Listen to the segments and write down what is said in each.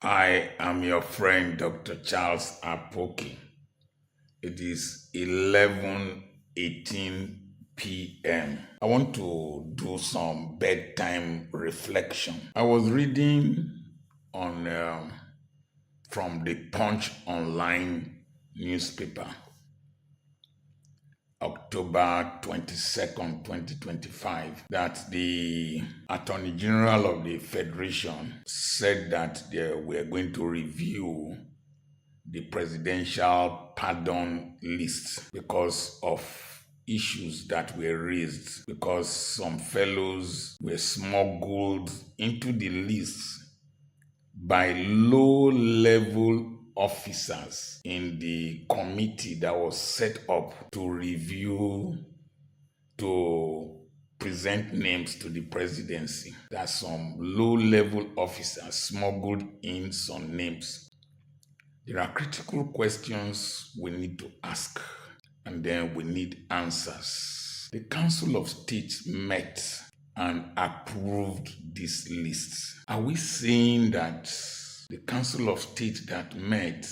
I am your friend, Dr. Charles Apoki. It is 11:18 p.m. I want to do some bedtime reflection. I was reading on from the Punch online newspaper, October 22nd, 2025, that the Attorney General of the Federation said that they were going to review the presidential pardon list because of issues that were raised, because some fellows were smuggled into the list by low-level officers in the committee that was set up to review, to present names to the presidency. That some low-level officers smuggled in some names. There are critical questions we need to ask, and then we need answers. The Council of State met and approved this list. Are we saying that the Council of State that met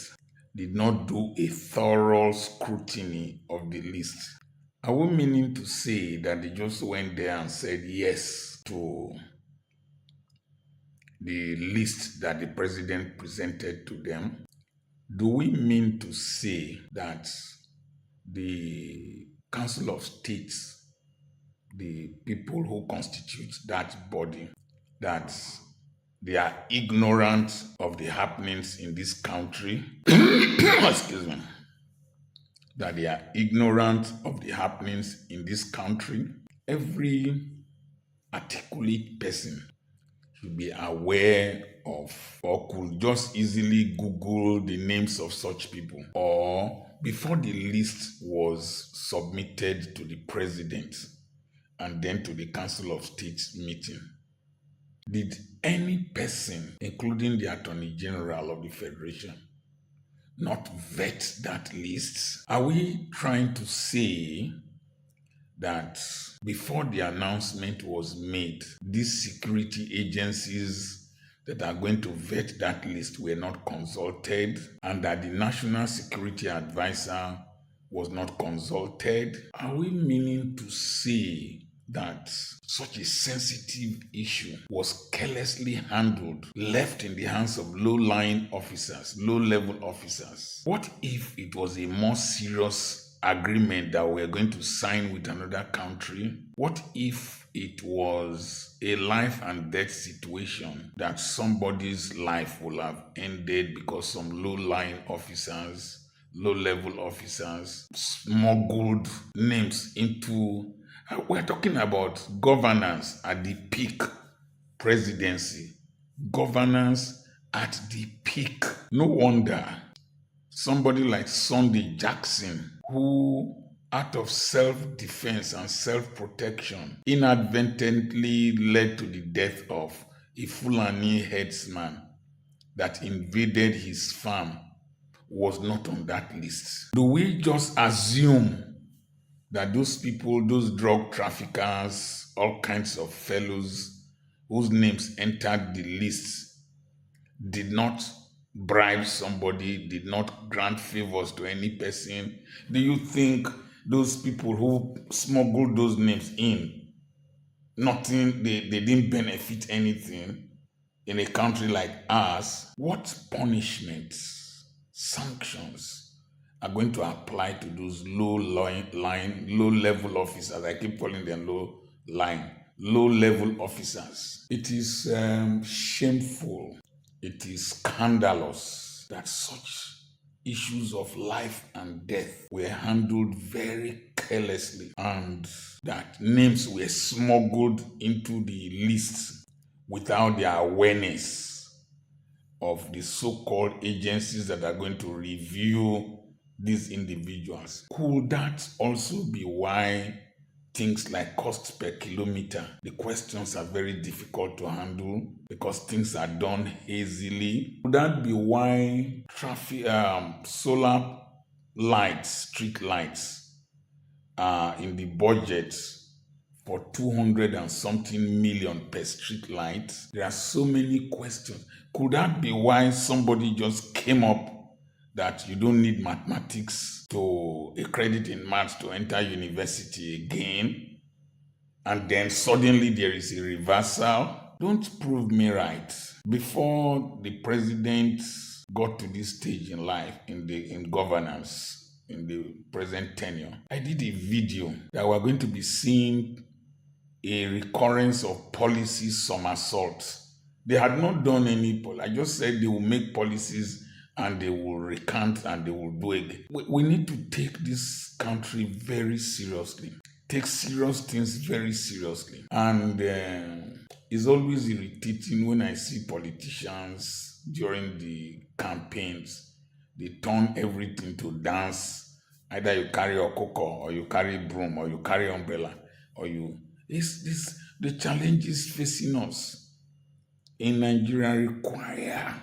did not do a thorough scrutiny of the list? Are we meaning to say that they just went there and said yes to the list that the president presented to them? Do we mean to say that the Council of States, the people who constitute that body, that they are ignorant of the happenings in this country? Excuse me. That they are ignorant of the happenings in this country? Every articulate person should be aware of, or could just easily Google the names of such people. Or before the list was submitted to the president and then to the Council of States meeting, did any person, including the Attorney General of the Federation, not vet that list? Are we trying to say that before the announcement was made, these security agencies that are going to vet that list were not consulted, and that the National Security Advisor was not consulted? Are we meaning to say that such a sensitive issue was carelessly handled, left in the hands of low-lying officers, low-level officers? What if it was a more serious agreement that we're going to sign with another country? What if it was a life and death situation that somebody's life will have ended because some low-lying officers, low-level officers smuggled names into? We're talking about governance at the peak presidency. Governance at the peak. No wonder somebody like Sunday Jackson, who out of self-defense and self-protection inadvertently led to the death of a Fulani herdsman that invaded his farm, was not on that list. Do we just assume that those people, those drug traffickers, all kinds of fellows whose names entered the list, did not bribe somebody, did not grant favors to any person? Do you think those people who smuggled those names in, nothing, they didn't benefit anything in a country like ours? What punishments, sanctions are going to apply to those low-level officers? I keep calling them low-level officers. It is shameful. It is scandalous that such issues of life and death were handled very carelessly, and that names were smuggled into the list without the awareness of the so-called agencies that are going to review these individuals. Could that also be why things like cost per kilometer, the questions are very difficult to handle because things are done hazily? Could that be why solar lights, street lights, are in the budget for 200 and something million per street light? There are so many questions. Could that be why somebody just came up that you don't need mathematics to a credit in maths to enter university again, and then suddenly there is a reversal? Don't prove me right. Before the president got to this stage in life, in governance, in the present tenure, I did a video that we're going to be seeing a recurrence of policy somersaults. They had not done any I just said they will make policies and they will recant and they will do it. We need to take this country very seriously. Take serious things very seriously. And it's always irritating when I see politicians during the campaigns. They turn everything to dance. Either you carry a cocoa or you carry broom or you carry umbrella or you... the challenges facing us in Nigeria require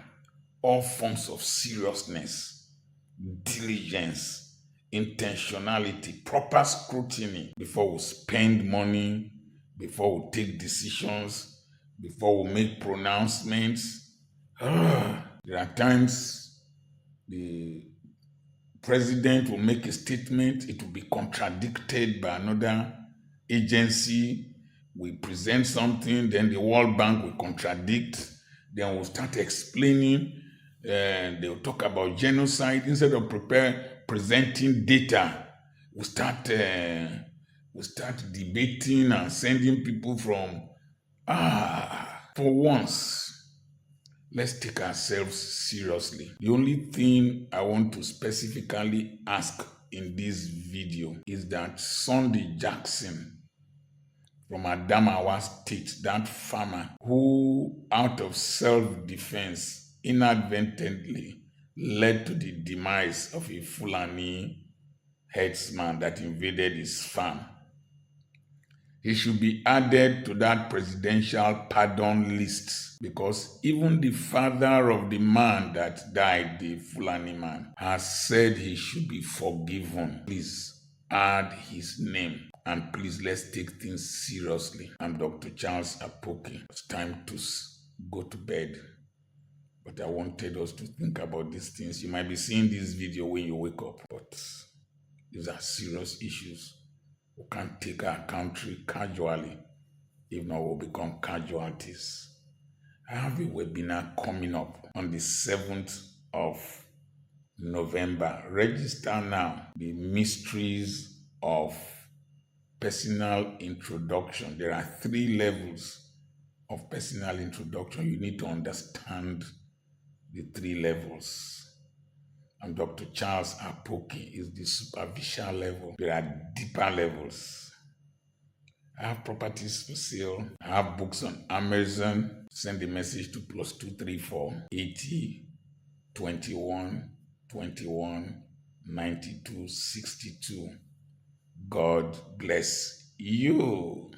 all forms of seriousness, diligence, intentionality, proper scrutiny before we spend money, before we take decisions, before we make pronouncements. There are times the president will make a statement, it will be contradicted by another agency. We present something, then the World Bank will contradict, then we'll start explaining, and they'll talk about genocide. Instead of presenting data, we start debating and sending people from for once. Let's take ourselves seriously. The only thing I want to specifically ask in this video is that Sunday Jackson from Adamawa State, that farmer who out of self-defense inadvertently led to the demise of a Fulani herdsman that invaded his farm, he should be added to that presidential pardon list, because even the father of the man that died, the Fulani man, has said he should be forgiven. Please add his name, and please let's take things seriously. I'm Dr. Charles Apoki. It's time to go to bed, but I wanted us to think about these things. You might be seeing this video when you wake up, but these are serious issues. We can't take our country casually. If not, we'll become casualties. I have a webinar coming up on the 7th of November. Register now. The mysteries of personal introduction. There are 3 levels of personal introduction. You need to understand the 3 levels. And Dr. Charles Apoki is the superficial level. There are deeper levels. I have properties for sale. I have books on Amazon. Send a message to +234 80 21 21 92 62. God bless you.